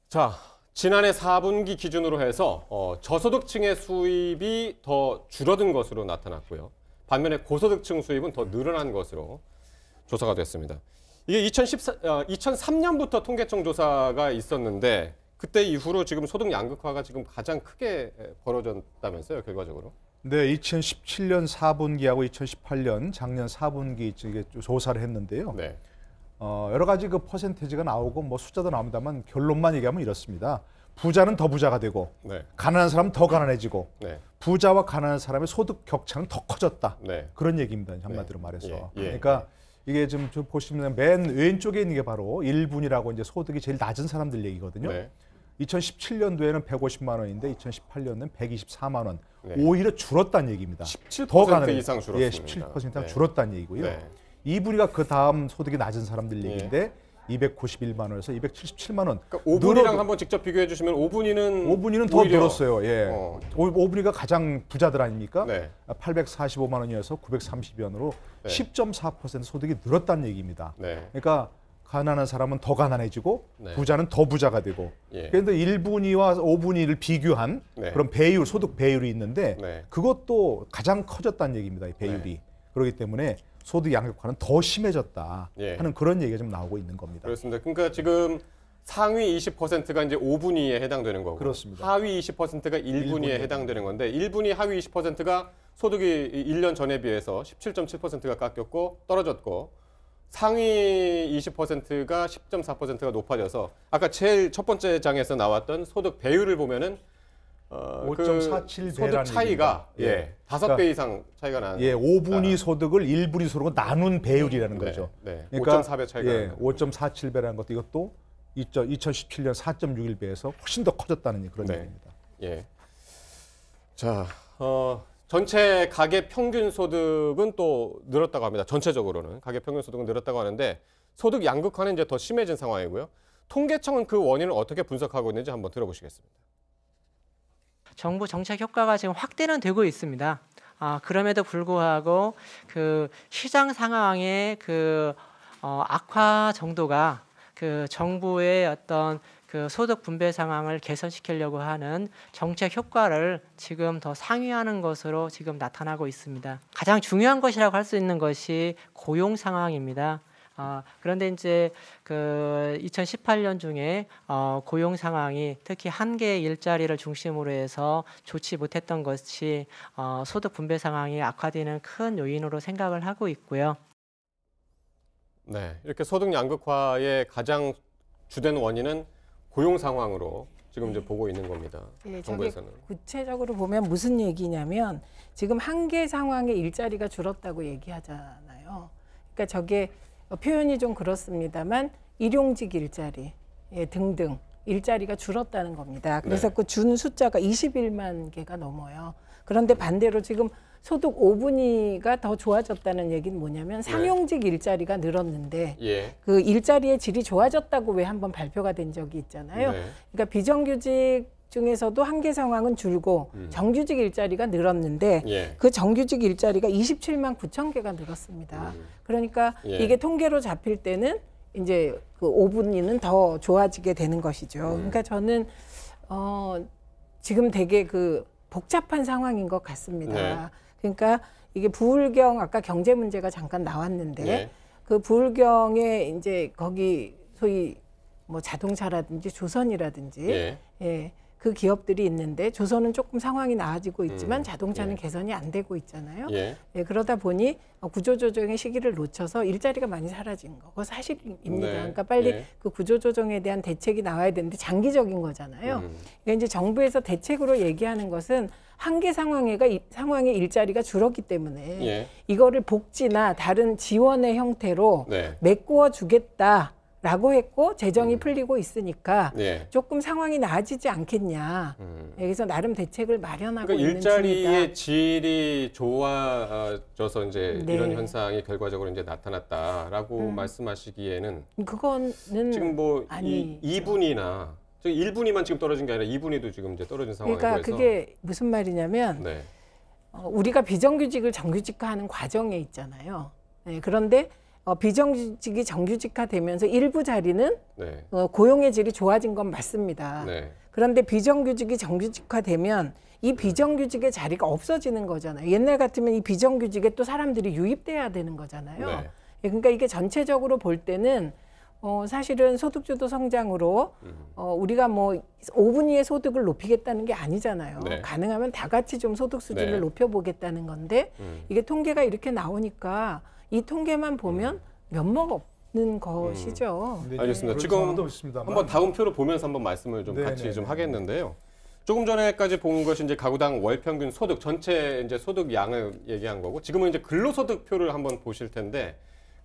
자, 지난해 4분기 기준으로 해서 저소득층의 수입이 더 줄어든 것으로 나타났고요. 반면에 고소득층 수입은 더 늘어난 것으로 조사가 됐습니다. 이게 2003년부터 통계청 조사가 있었는데 그때 이후로 지금 소득 양극화가 지금 가장 크게 벌어졌다면서요, 결과적으로? 네, 2017년 4분기하고 2018년 작년 4분기 조사를 했는데요. 네. 여러 가지 그 퍼센테이지가 나오고 뭐 숫자도 나옵니다만 결론만 얘기하면 이렇습니다. 부자는 더 부자가 되고 네. 가난한 사람은 더 가난해지고 네. 부자와 가난한 사람의 소득 격차는 더 커졌다. 네. 그런 얘기입니다. 한마디로 네. 말해서. 예. 그러니까 이게 좀 보시면 맨 왼쪽에 있는 게 바로 1분이라고 이제 소득이 제일 낮은 사람들 얘기거든요. 네. 2017년도에는 150만 원인데 2018년은 124만 원. 네. 오히려 줄었다는 얘기입니다. 17% 이상 줄었습니다. 예, 17% 이상 네. 줄었다는 얘기고요. 네. 2분위가 그 다음 소득이 낮은 사람들 얘기인데 291만 원에서 277만 원. 그러니까 5분이랑 한번 직접 비교해 주시면 5분위는 더 늘었어요. 예. 5분위가 가장 부자들 아닙니까? 네. 845만 원이어서 930원으로 네. 10.4% 소득이 늘었다는 얘기입니다. 네. 그러니까 가난한 사람은 더 가난해지고 네. 부자는 더 부자가 되고. 예. 그런데 1분위와 5분위를 비교한 네. 그런 배율, 소득 배율이 있는데 네. 그것도 가장 커졌다는 얘기입니다. 이 배율이. 네. 그렇기 때문에 소득 양극화는 더 심해졌다 예. 하는 그런 얘기가 좀 나오고 있는 겁니다. 그렇습니다. 그러니까 지금 상위 20%가 이제 5분위에 해당되는 거고, 그렇습니다. 하위 20%가 1분위에 해당되는 건데, 1분위 하위 20%가 소득이 1년 전에 비해서 17.7%가 깎였고 떨어졌고, 상위 20%가 10.4%가 높아져서 아까 제일 첫 번째 장에서 나왔던 소득 배율을 보면은 5.47 소득 배라는 차이가 얘기입니다. 예, 5배 이상 차이가 나는. 예, 5분위 소득을 1분위 소득으로 나눈 배율이라는 네, 거죠. 네. 그러니까 5.4배 차이가 예, 나는 5.47배라는 것도 이것도 2017년 4.61배에서 훨씬 더 커졌다는 그런 네. 얘기입니다. 예. 자, 전체 가계 평균 소득은 또 늘었다고 합니다. 전체적으로는 가계 평균 소득은 늘었다고 하는데 소득 양극화는 이제 더 심해진 상황이고요. 통계청은 그 원인을 어떻게 분석하고 있는지 한번 들어보시겠습니다. 정부 정책 효과가 지금 확대는 되고 있습니다. 그럼에도 불구하고 그 시장 상황의 그 악화 정도가 그 정부의 어떤 그 소득 분배 상황을 개선시키려고 하는 정책 효과를 지금 더 상회하는 것으로 지금 나타나고 있습니다. 가장 중요한 것이라고 할 수 있는 것이 고용 상황입니다. 그런데 이제 그 2018년 중에 고용 상황이 특히 한 개의 일자리를 중심으로 해서 좋지 못했던 것이 소득 분배 상황이 악화되는 큰 요인으로 생각을 하고 있고요. 네, 이렇게 소득 양극화의 가장 주된 원인은 고용 상황으로 지금 이제 보고 있는 겁니다. 네, 정부에서는. 구체적으로 보면 무슨 얘기냐면 지금 한계 상황에 일자리가 줄었다고 얘기하잖아요. 그러니까 저게 표현이 좀 그렇습니다만 일용직 일자리 등등 일자리가 줄었다는 겁니다. 그래서 네. 그 준 숫자가 21만 개가 넘어요. 그런데 반대로 지금 소득 5분위가 더 좋아졌다는 얘기는 뭐냐면 상용직 일자리가 늘었는데 예. 그 일자리의 질이 좋아졌다고 왜 한번 발표가 된 적이 있잖아요. 네. 그러니까 비정규직 중에서도 한계 상황은 줄고 정규직 일자리가 늘었는데 예. 그 정규직 일자리가 27만 9천 개가 늘었습니다. 그러니까 예. 이게 통계로 잡힐 때는 이제 그 5분위는 더 좋아지게 되는 것이죠. 그러니까 저는 지금 되게 그 복잡한 상황인 것 같습니다. 네. 그러니까 이게 부울경 아까 경제 문제가 잠깐 나왔는데 예. 그 부울경에 이제 거기 소위 뭐 자동차라든지 조선이라든지 예. 그 기업들이 있는데 조선은 조금 상황이 나아지고 있지만 자동차는 예. 개선이 안 되고 있잖아요. 예. 그러다 보니 구조조정의 시기를 놓쳐서 일자리가 많이 사라진 거. 그거 사실입니다. 네. 그러니까 빨리 예. 그 구조조정에 대한 대책이 나와야 되는데 장기적인 거잖아요. 그러니까 이제 정부에서 대책으로 얘기하는 것은 한계 상황에 일자리가 줄었기 때문에 예. 이거를 복지나 다른 지원의 형태로 네. 메꾸어 주겠다. 라고 했고 재정이 풀리고 있으니까 예. 조금 상황이 나아지지 않겠냐. 여기서 나름 대책을 마련하고 그러니까 있는 일자리의 중이다. 질이 좋아져서 이제 네. 이런 현상이 결과적으로 이제 나타났다라고 말씀하시기에는 그거는 지금 뭐 아니죠. 2분이나 1분이만 지금 떨어진 게 아니라 2분이도 지금 이제 떨어진 상황이고 그러니까 해서 그게 무슨 말이냐면 네. 우리가 비정규직을 정규직화하는 과정에 있잖아요. 네, 그런데 비정규직이 정규직화되면서 일부 자리는 네. 고용의 질이 좋아진 건 맞습니다. 네. 그런데 비정규직이 정규직화되면 이 비정규직의 자리가 없어지는 거잖아요. 옛날 같으면 이 비정규직에 또 사람들이 유입돼야 되는 거잖아요. 네. 그러니까 이게 전체적으로 볼 때는 사실은 소득주도 성장으로 우리가 뭐 5분위의 소득을 높이겠다는 게 아니잖아요. 네. 가능하면 다 같이 좀 소득 수준을 네. 높여보겠다는 건데 이게 통계가 이렇게 나오니까 이 통계만 보면 면목 없는 것이죠. 근데 알겠습니다. 그런 지금 상황도 있습니다만. 한번 다음 표를 보면서 한번 말씀을 좀 네, 같이 네, 좀 네. 하겠는데요. 조금 전에까지 본 것이 이제 가구당 월 평균 소득 전체 이제 소득 양을 얘기한 거고 지금은 이제 근로소득 표를 한번 보실 텐데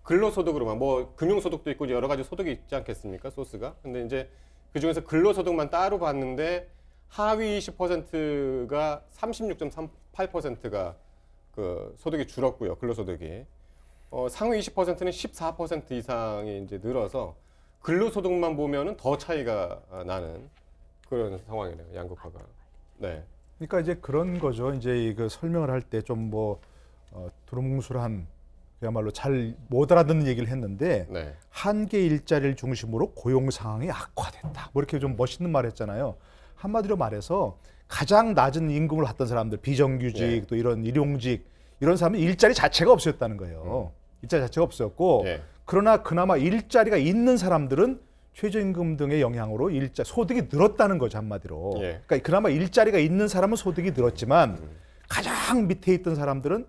근로소득으로만 뭐 금융소득도 있고 여러 가지 소득이 있지 않겠습니까? 소스가. 근데 이제 그 중에서 근로소득만 따로 봤는데 하위 20%가 36.38%가 그 소득이 줄었고요. 근로소득이. 상위 20%는 14% 이상이 이제 늘어서 근로소득만 보면은 더 차이가 나는 그런 상황이네요. 양극화가. 네. 그러니까 이제 그런 거죠. 이제 그 설명을 할 때 좀 뭐 두루뭉술한 그야말로 잘 못 알아듣는 얘기를 했는데 네. 한계 일자리를 중심으로 고용 상황이 악화됐다. 뭐 이렇게 좀 멋있는 말 했잖아요. 한마디로 말해서 가장 낮은 임금을 받던 사람들, 비정규직 예. 또 이런 일용직 이런 사람은 일자리 자체가 없었다는 거예요. 일자리 자체가 없었고 예. 그러나 그나마 일자리가 있는 사람들은 최저임금 등의 영향으로 소득이 늘었다는 거죠, 한마디로. 예. 그러니까 그나마 일자리가 있는 사람은 소득이 늘었지만 가장 밑에 있던 사람들은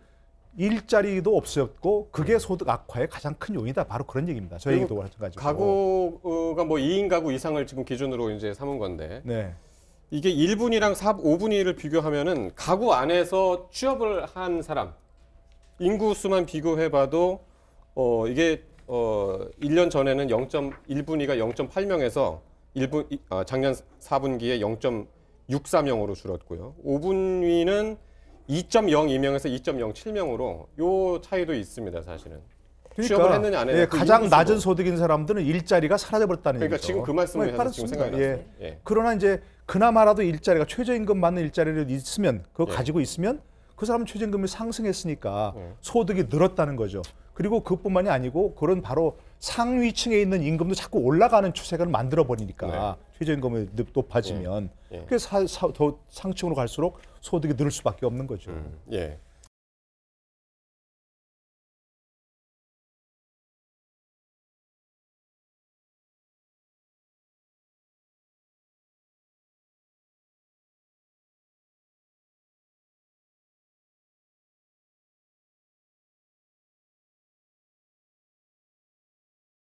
일자리도 없었고 그게 소득 악화의 가장 큰 요인이다. 바로 그런 얘기입니다. 저 얘기도 마찬가지고. 가구가 뭐 2인 가구 이상을 지금 기준으로 이제 삼은 건데 네. 이게 1분위랑 5분위를 비교하면은 가구 안에서 취업을 한 사람 인구 수만 비교해 봐도 이게 1년 전에는 1분위가 0.8명에서 작년 4분기에 0.630으로 줄었고요. 5분위는 2.02명에서 2.07명으로 요 차이도 있습니다, 사실은. 취업을 했느냐 안 했느냐. 예, 그 가장 인구수도. 낮은 소득인 사람들은 일자리가 사라져버렸다는 그러니까 얘기죠. 지금 그 말씀을 해서 지금 생각이 났어요. 예. 예. 그러나 이제 그나마라도 일자리가 최저임금 맞는 일자리를 있으면 그거 예. 가지고 있으면 그 사람은 최저임금이 상승했으니까 예. 소득이 늘었다는 거죠. 그리고 그뿐만이 아니고 그런 바로 상위층에 있는 임금도 자꾸 올라가는 추세가 만들어 버리니까 최저임금이 높아지면 예. 그래서 더 상층으로 갈수록 소득이 늘 수밖에 없는 거죠. 예.